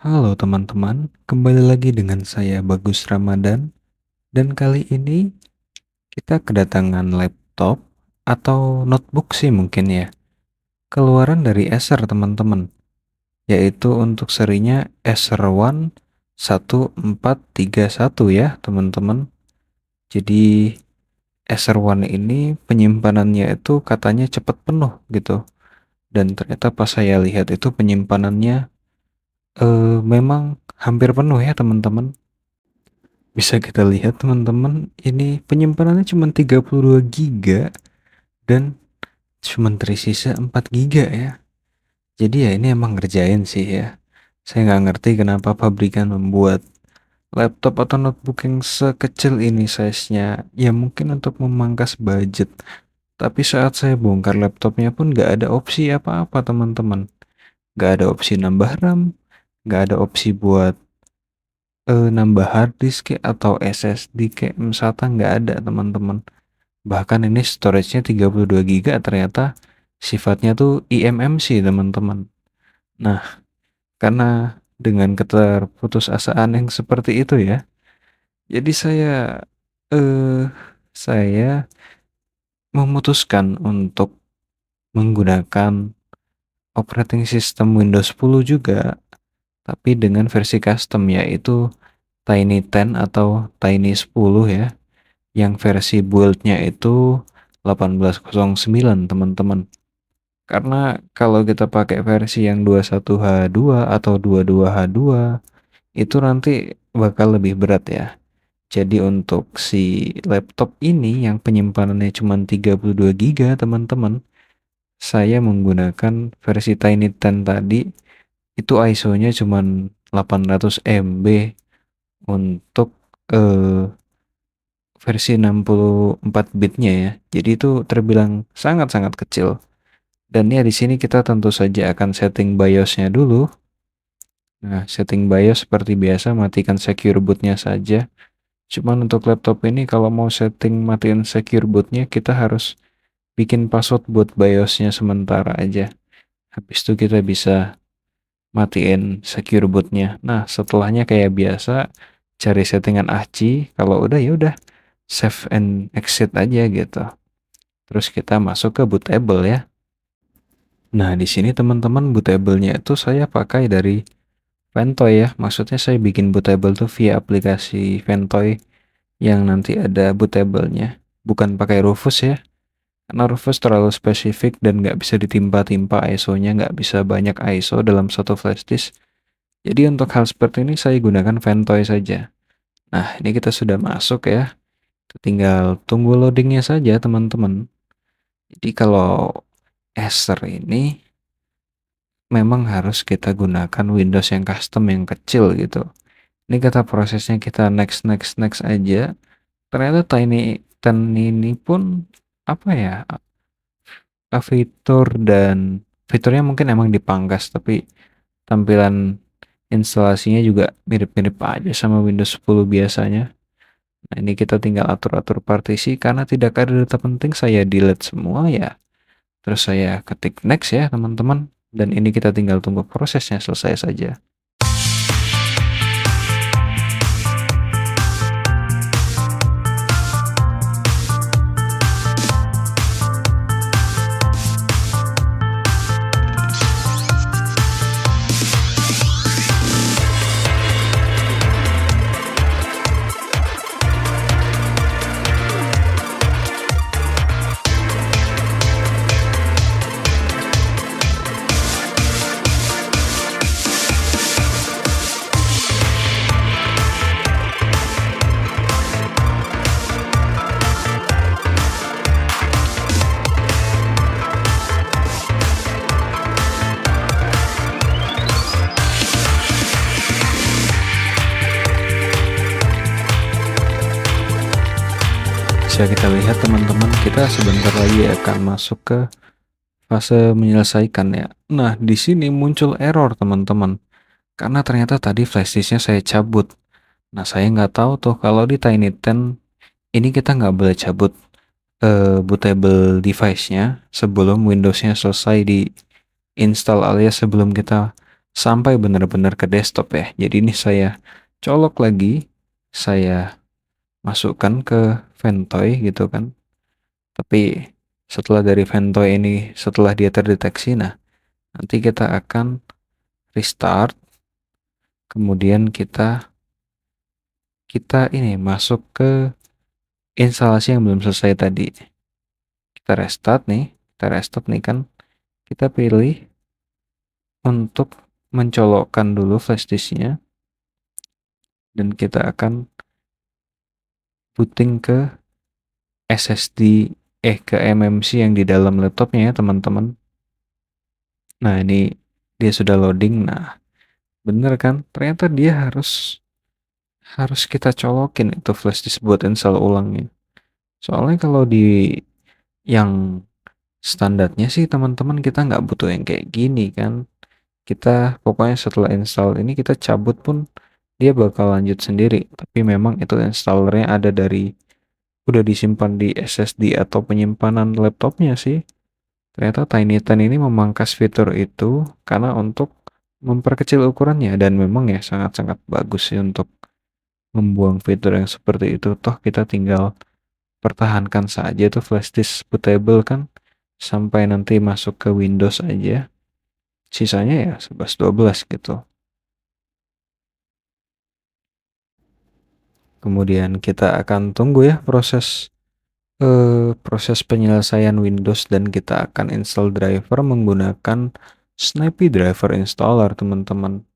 Halo teman-teman, kembali lagi dengan saya Bagus Ramadan dan kali ini kita kedatangan laptop atau notebook sih mungkin ya, keluaran dari Acer teman-teman, yaitu untuk serinya Acer One 1431 ya teman-teman. Jadi Acer One ini penyimpanannya itu katanya cepat penuh gitu, dan ternyata pas saya lihat itu penyimpanannya memang hampir penuh ya teman-teman. Bisa kita lihat teman-teman, ini penyimpanannya cuma 32 giga dan cuma tersisa 4 giga ya. Jadi ya ini emang ngerjain sih ya. Saya nggak ngerti kenapa pabrikan membuat laptop atau notebook yang sekecil ini size-nya. Ya mungkin untuk memangkas budget. Tapi saat saya bongkar laptopnya pun nggak ada opsi apa-apa teman-teman. Nggak ada opsi nambah RAM, nggak ada opsi buat nambah hard disk kek atau SSD kek, SATA nggak ada teman-teman. Bahkan ini storage-nya 32 giga ternyata sifatnya tuh eMMC teman-teman. Nah, karena dengan keterputusasaan yang seperti itu ya, jadi eh saya memutuskan untuk menggunakan operating system Windows 10 juga, tapi dengan versi custom yaitu Tiny 10 atau Tiny 10 ya, yang versi build-nya itu 1809 teman-teman. Karena kalau kita pakai versi yang 21H2 atau 22H2 itu nanti bakal lebih berat ya. Jadi untuk si laptop ini yang penyimpanannya cuma 32 giga teman-teman, saya menggunakan versi Tiny 10 tadi, itu ISO-nya cuma 800 MB untuk versi 64 bitnya ya. Jadi itu terbilang sangat-sangat kecil. Dan ya di sini kita tentu saja akan setting BIOS-nya dulu. Nah, setting BIOS seperti biasa matikan secure boot-nya saja. Cuman untuk laptop ini kalau mau setting matiin secure boot-nya kita harus bikin password buat BIOS-nya sementara aja. Habis itu kita bisa matiin secure boot-nya. Nah, setelahnya kayak biasa cari settingan ACI. Kalau udah ya udah save and exit aja gitu. Terus kita masuk ke bootable ya. Nah, di sini teman-teman bootable-nya itu saya pakai dari Ventoy ya. Maksudnya saya bikin bootable tuh via aplikasi Ventoy yang nanti ada bootable-nya. Bukan pakai Rufus ya. Karena Rufus terlalu spesifik dan nggak bisa ditimpa-timpa ISO-nya, nggak bisa banyak ISO dalam satu flash disk. Jadi untuk hal seperti ini saya gunakan Ventoy saja. Nah, ini kita sudah masuk ya. Tinggal tunggu loadingnya saja teman-teman. Jadi kalau Acer ini memang harus kita gunakan Windows yang custom yang kecil gitu. Ini kata prosesnya kita next next next aja. Ternyata Tiny 10 ini pun apa ya, fitur dan fiturnya mungkin emang dipangkas tapi tampilan instalasinya juga mirip-mirip aja sama Windows 10 biasanya. Nah, ini kita tinggal atur-atur partisi karena tidak ada data penting saya delete semua ya. Terus saya ketik next ya teman-teman. Dan ini kita tinggal tunggu prosesnya selesai saja. Bisa kita lihat teman-teman, kita sebentar lagi akan masuk ke fase menyelesaikan ya. Nah, di sini muncul error teman-teman. Karena ternyata tadi flash disknya saya cabut. Nah, saya nggak tahu tuh kalau di Tiny 10 ini kita nggak boleh cabut bootable device-nya sebelum Windows-nya selesai di install alias sebelum kita sampai benar-benar ke desktop ya. Jadi ini saya colok lagi, saya masukkan ke Ventoy gitu kan. Tapi setelah dari Ventoy ini, setelah dia terdeteksi, nah nanti kita akan restart, kemudian kita kita ini masuk ke instalasi yang belum selesai tadi. Kita restart nih kan. Kita pilih untuk mencolokkan dulu flash disknya dan kita akan booting ke SSD ke MMC yang di dalam laptopnya ya teman-teman. Nah ini dia sudah loading. Nah bener kan, ternyata dia harus harus kita colokin itu flash disk buat install ulangnya. Soalnya kalau di yang standarnya sih teman-teman kita nggak butuh yang kayak gini kan. Kita pokoknya setelah install ini kita cabut pun dia bakal lanjut sendiri. Tapi memang itu installernya ada dari udah disimpan di SSD atau penyimpanan laptopnya sih. Ternyata TinyTen ini memangkas fitur itu karena untuk memperkecil ukurannya dan memang ya sangat-sangat bagus sih untuk membuang fitur yang seperti itu. Toh kita tinggal pertahankan saja tuh flash disk bootable kan sampai nanti masuk ke Windows aja. Sisanya ya 11-12 gitu. Kemudian kita akan tunggu ya proses penyelesaian Windows dan kita akan install driver menggunakan Snappy Driver Installer, teman-teman.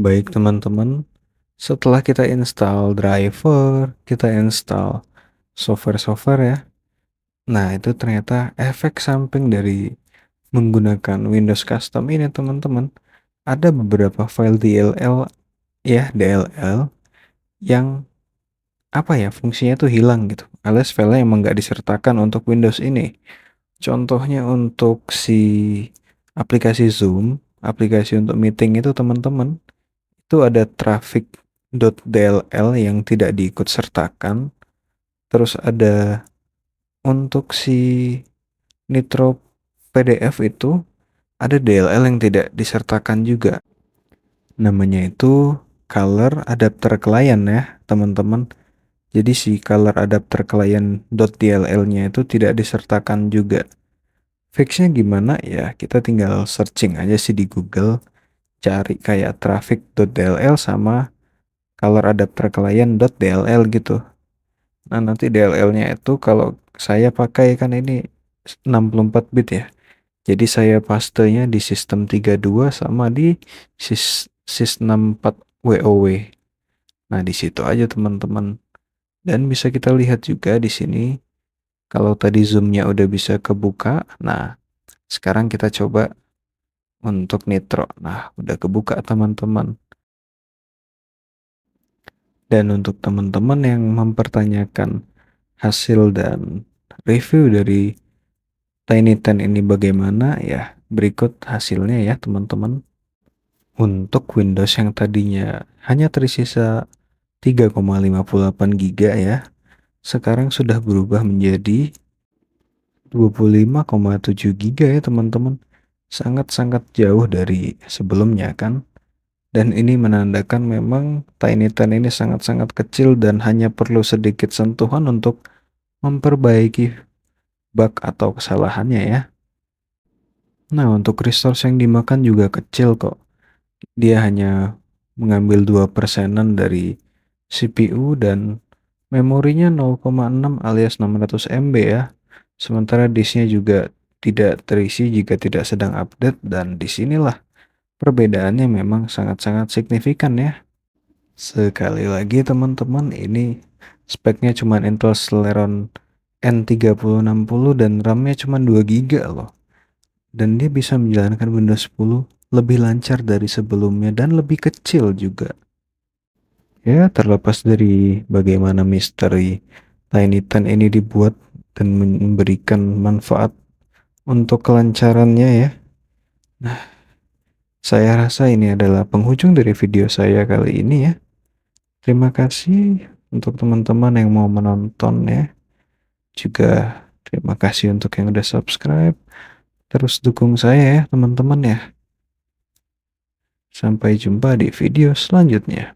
Baik teman-teman, setelah kita install driver, kita install software-software ya. Nah, itu ternyata efek samping dari menggunakan Windows Custom ini teman-teman. Ada beberapa file DLL ya, DLL yang apa ya, fungsinya tuh hilang gitu. Alias filenya emang nggak disertakan untuk Windows ini. Contohnya untuk si aplikasi Zoom, aplikasi untuk meeting itu teman-teman, itu ada traffic.dll yang tidak diikut sertakan. Terus ada untuk si Nitro PDF itu ada DLL yang tidak disertakan juga. Namanya itu color adapter client ya, teman-teman. Jadi si color adapter client.dll-nya itu tidak disertakan juga. Fixnya gimana ya? Kita tinggal searching aja sih di Google, cari kayak traffic.dll sama color adapter client.dll gitu. Nah, nanti DLL-nya itu kalau saya pakai kan ini 64 bit ya. Jadi saya pastenya di sistem 32 sama di sys 64 WoW. Nah, di situ aja teman-teman. Dan bisa kita lihat juga di sini kalau tadi zoom-nya udah bisa kebuka. Nah, sekarang kita coba untuk Nitro. Nah, udah kebuka teman-teman. Dan untuk teman-teman yang mempertanyakan hasil dan review dari Tiny 10 ini bagaimana ya, berikut hasilnya ya teman-teman. Untuk Windows yang tadinya hanya tersisa 3,58 GB ya, sekarang sudah berubah menjadi 25,7 GB ya teman-teman. Sangat-sangat jauh dari sebelumnya kan. Dan ini menandakan memang Tiny 10 ini sangat-sangat kecil dan hanya perlu sedikit sentuhan untuk memperbaiki bug atau kesalahannya ya. Nah, untuk resource yang dimakan juga kecil kok. Dia hanya mengambil 2%-an dari CPU dan memorinya 0,6 alias 600 MB ya. Sementara disknya juga tidak terisi jika tidak sedang update dan disinilah perbedaannya memang sangat-sangat signifikan ya. Sekali lagi teman-teman, ini speknya cuma Intel Celeron N3060 dan RAM-nya cuma 2 GB loh. Dan dia bisa menjalankan Windows 10 lebih lancar dari sebelumnya dan lebih kecil juga. Ya, terlepas dari bagaimana misteri Tiny 10 ini dibuat dan memberikan manfaat untuk kelancarannya ya. Nah, saya rasa ini adalah penghujung dari video saya kali ini ya. Terima kasih untuk teman-teman yang mau menonton ya. Juga terima kasih untuk yang udah subscribe. Terus dukung saya ya teman-teman ya. Sampai jumpa di video selanjutnya.